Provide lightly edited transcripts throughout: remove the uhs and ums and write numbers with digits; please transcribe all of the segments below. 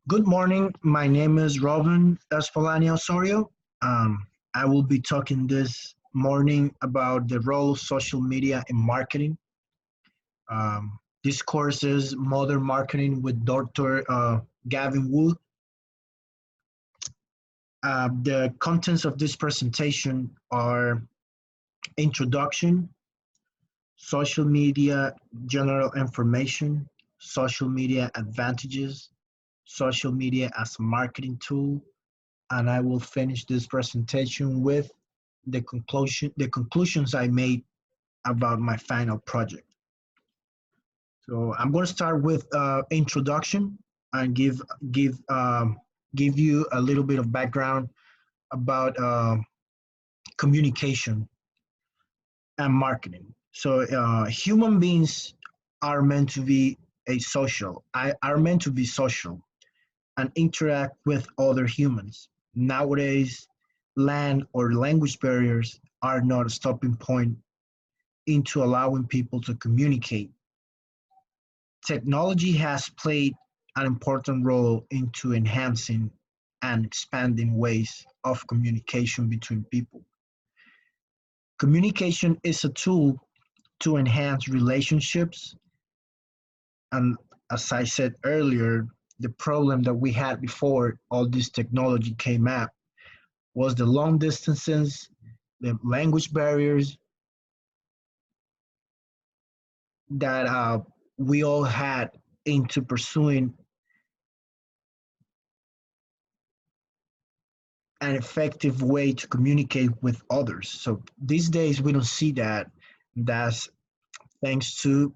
Good morning. My name is Robin Espolania-Osorio. I will be talking this morning about the role of social media in marketing. This course is Modern Marketing with Dr. Gavin Wood. The contents of this presentation are introduction, social media general information, social media advantages, social media as a marketing tool, and I will finish this presentation with the conclusions I made about my final project. So I'm going to start with introduction and give you a little bit of background about communication and marketing. So human beings are meant to be are meant to be social and interact with other humans. Nowadays, land or language barriers are not a stopping point into allowing people to communicate. Technology has played an important role into enhancing and expanding ways of communication between people. Communication is a tool to enhance relationships, and as I said earlier, the problem that we had before all this technology came out was the long distances, the language barriers that we all had into pursuing an effective way to communicate with others. So these days we don't see that. That's thanks to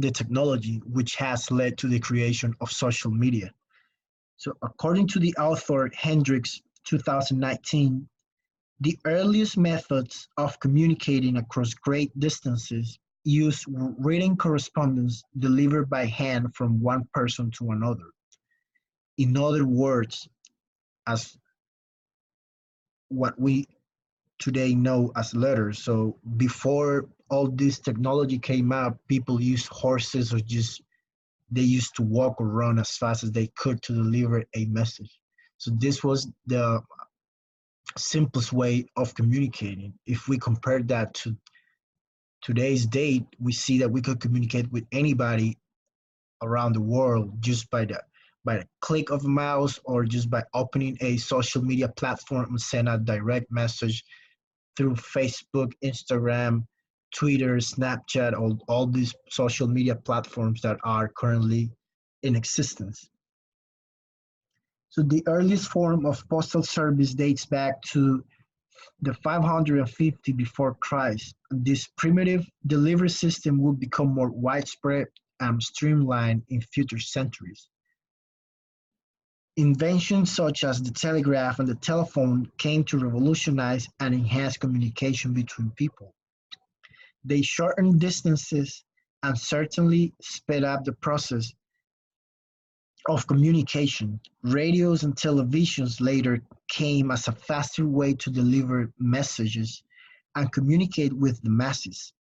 the technology, which has led to the creation of social media. So according to the author Hendricks 2019, the earliest methods of communicating across great distances use written correspondence delivered by hand from one person to another. In other words, as what we today know as letters. So before all this technology came out, people used horses or just they used to walk or run as fast as they could to deliver a message. So this was the simplest way of communicating. If we compare that to today's date, we see that we could communicate with anybody around the world just by the click of a mouse or just by opening a social media platform and send a direct message through Facebook, Instagram, Twitter, Snapchat, all these social media platforms that are currently in existence. So the earliest form of postal service dates back to the 550 before Christ. This primitive delivery system would become more widespread and streamlined in future centuries. Inventions such as the telegraph and the telephone came to revolutionize and enhance communication between people. They shortened distances and certainly sped up the process of communication. Radios and televisions later came as a faster way to deliver messages and communicate with the masses.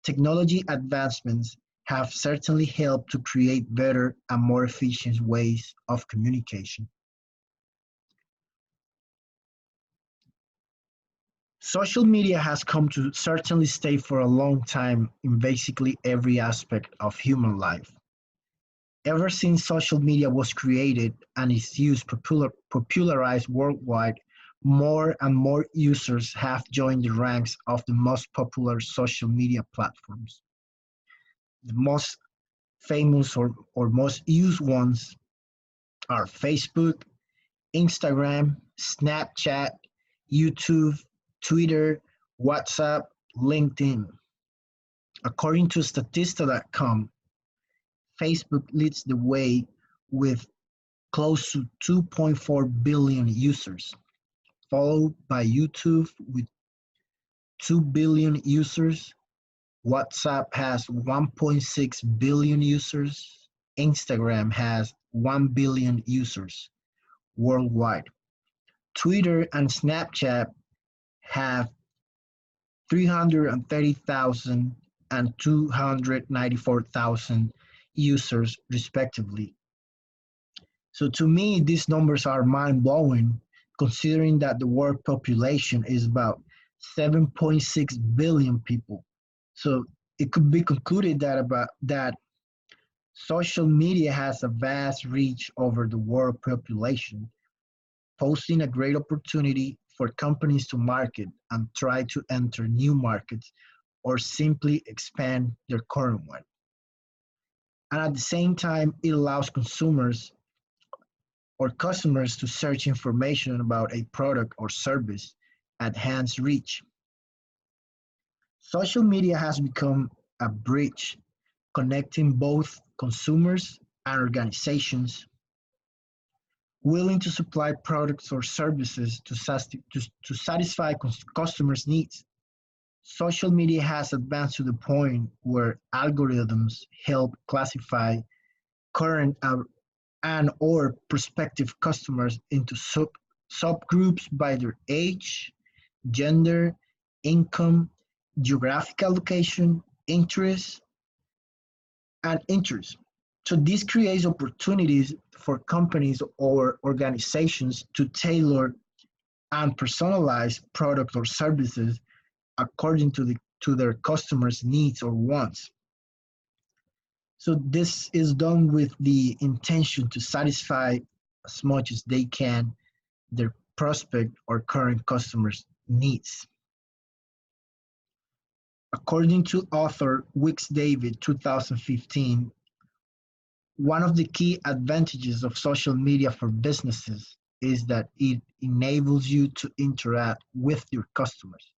Technology advancements have certainly helped to create better and more efficient ways of communication. Social media has come to certainly stay for a long time in basically every aspect of human life. Ever since social media was created and its use popularized worldwide, more and more users have joined the ranks of the most popular social media platforms. The most famous or most used ones are Facebook, Instagram, Snapchat, YouTube, Twitter, WhatsApp, LinkedIn. According to Statista.com, Facebook leads the way with close to 2.4 billion users, followed by YouTube with 2 billion users. WhatsApp has 1.6 billion users. Instagram has 1 billion users worldwide. Twitter and Snapchat have 330,000 and 294,000 users respectively. So to me, these numbers are mind blowing, considering that the world population is about 7.6 billion people. So it could be concluded that social media has a vast reach over the world population, posing a great opportunity for companies to market and try to enter new markets or simply expand their current one. And at the same time, it allows consumers or customers to search information about a product or service at hand's reach. Social media has become a bridge connecting both consumers and organizations willing to supply products or services to satisfy customers' needs. Social media has advanced to the point where algorithms help classify current and or prospective customers into subgroups by their age, gender, income, geographical location, interests. So this creates opportunities for companies or organizations to tailor and personalize products or services according to their customers' needs or wants. So this is done with the intention to satisfy as much as they can their prospect or current customers' needs. According to author Wicks David 2015, one of the key advantages of social media for businesses is that it enables you to interact with your customers.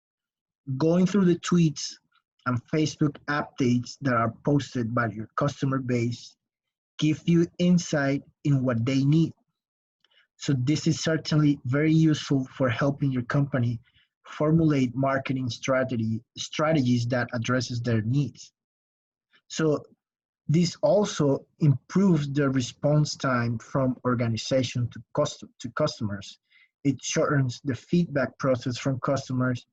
Going through the tweets and Facebook updates that are posted by your customer base give you insight in what they need. So this is certainly very useful for helping your company formulate marketing strategies that addresses their needs. So this also improves the response time from organization to customers. It shortens the feedback process from customers,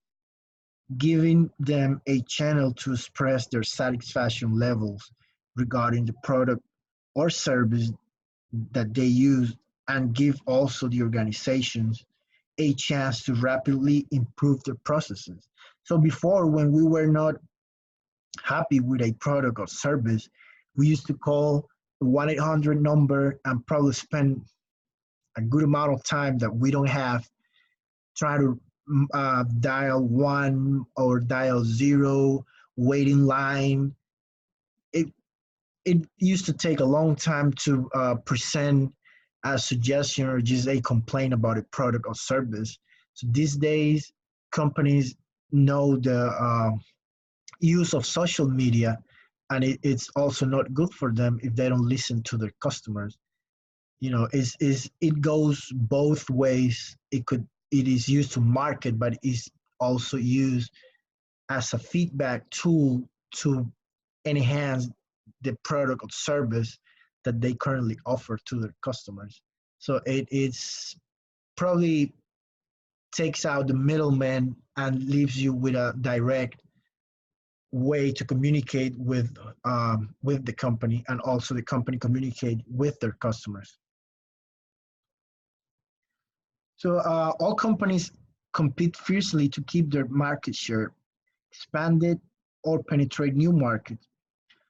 giving them a channel to express their satisfaction levels regarding the product or service that they use, and give also the organizations a chance to rapidly improve their processes. So before, when we were not happy with a product or service, we used to call the 1-800 number and probably spend a good amount of time that we don't have trying to dial one or dial zero, wait in line. It it used to take a long time to present a suggestion or just a complaint about a product or service. So these days, companies know the use of social media, and it's also not good for them if they don't listen to their customers. Is it goes both ways. It is used to market, but it's also used as a feedback tool to enhance the product or service that they currently offer to their customers. So it's probably takes out the middleman and leaves you with a direct way to communicate with the company, and also the company communicate with their customers. So all companies compete fiercely to keep their market share, expand it, or penetrate new markets.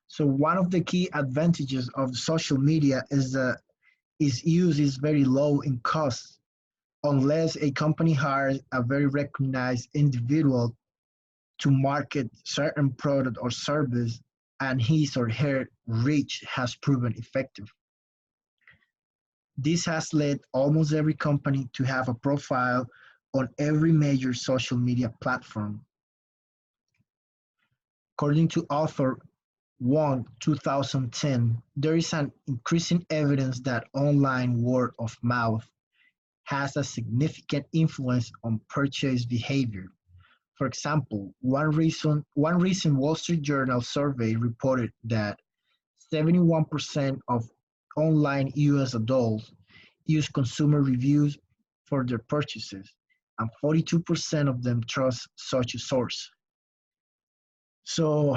So one of the key advantages of social media is that its use is very low in cost, unless a company hires a very recognized individual to market certain product or service, and his or her reach has proven effective. This has led almost every company to have a profile on every major social media platform. According to author Wong 2010, there is an increasing evidence that online word of mouth has a significant influence on purchase behavior. For example, one recent Wall Street Journal survey reported that 71% of online US adults use consumer reviews for their purchases, and 42% of them trust such a source. So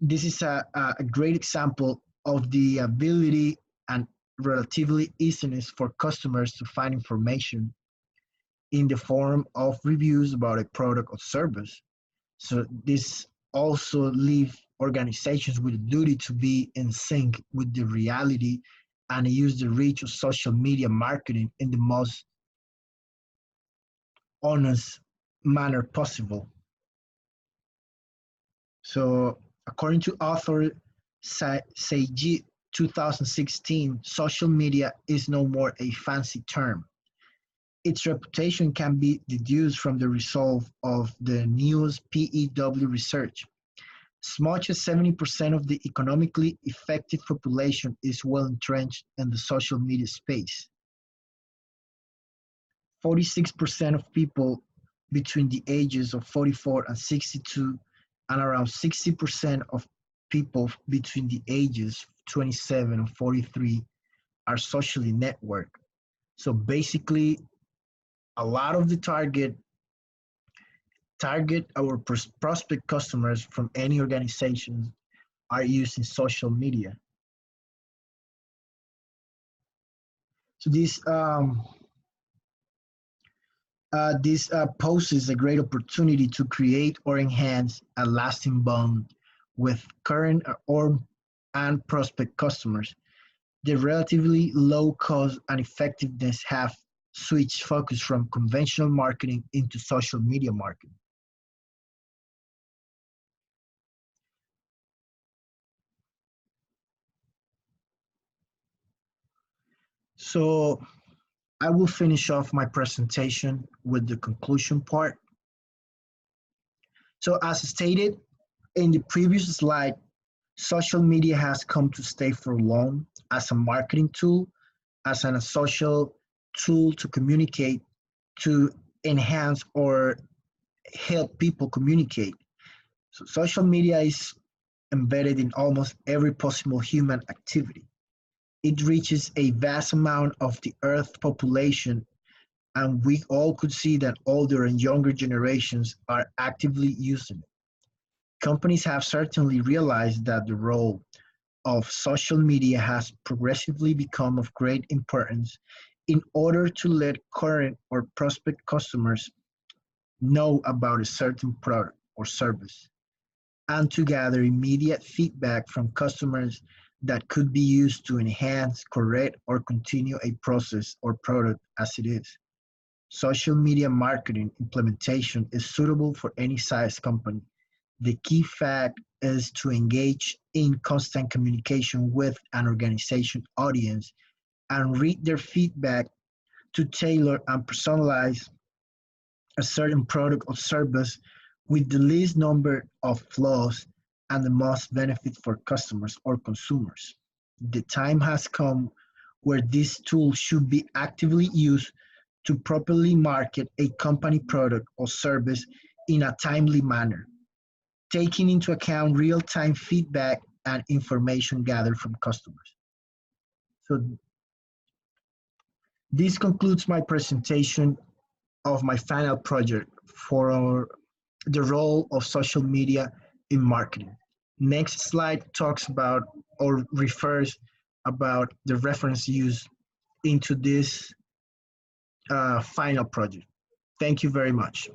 this is a great example of the ability and relatively easiness for customers to find information in the form of reviews about a product or service. So this also leave organizations with a duty to be in sync with the reality and use the reach of social media marketing in the most honest manner possible. So according to author Seiji 2016, social media is no more a fancy term. Its reputation can be deduced from the result of the newest PEW research. As much as 70% of the economically effective population is well entrenched in the social media space. 46% of people between the ages of 44 and 62, and around 60% of people between the ages 27 and 43 are socially networked. So basically, a lot of the target our prospect customers from any organizations are using social media. So this poses a great opportunity to create or enhance a lasting bond with current or and prospect customers. The relatively low cost and effectiveness have switched focus from conventional marketing into social media marketing. So I will finish off my presentation with the conclusion part. So as stated in the previous slide, social media has come to stay for long as a marketing tool, as a social tool to communicate, to enhance or help people communicate. So social media is embedded in almost every possible human activity. It reaches a vast amount of the Earth population, and we all could see that older and younger generations are actively using it. Companies have certainly realized that the role of social media has progressively become of great importance in order to let current or prospect customers know about a certain product or service, and to gather immediate feedback from customers that could be used to enhance, correct, or continue a process or product as it is. Social media marketing implementation is suitable for any size company. The key fact is to engage in constant communication with an organization audience and read their feedback to tailor and personalize a certain product or service with the least number of flaws and the most benefit for customers or consumers. The time has come where this tool should be actively used to properly market a company product or service in a timely manner, taking into account real-time feedback and information gathered from customers. So this concludes my presentation of my final project for the role of social media in marketing. Next slide talks about or refers about the reference used into this final project. Thank you very much.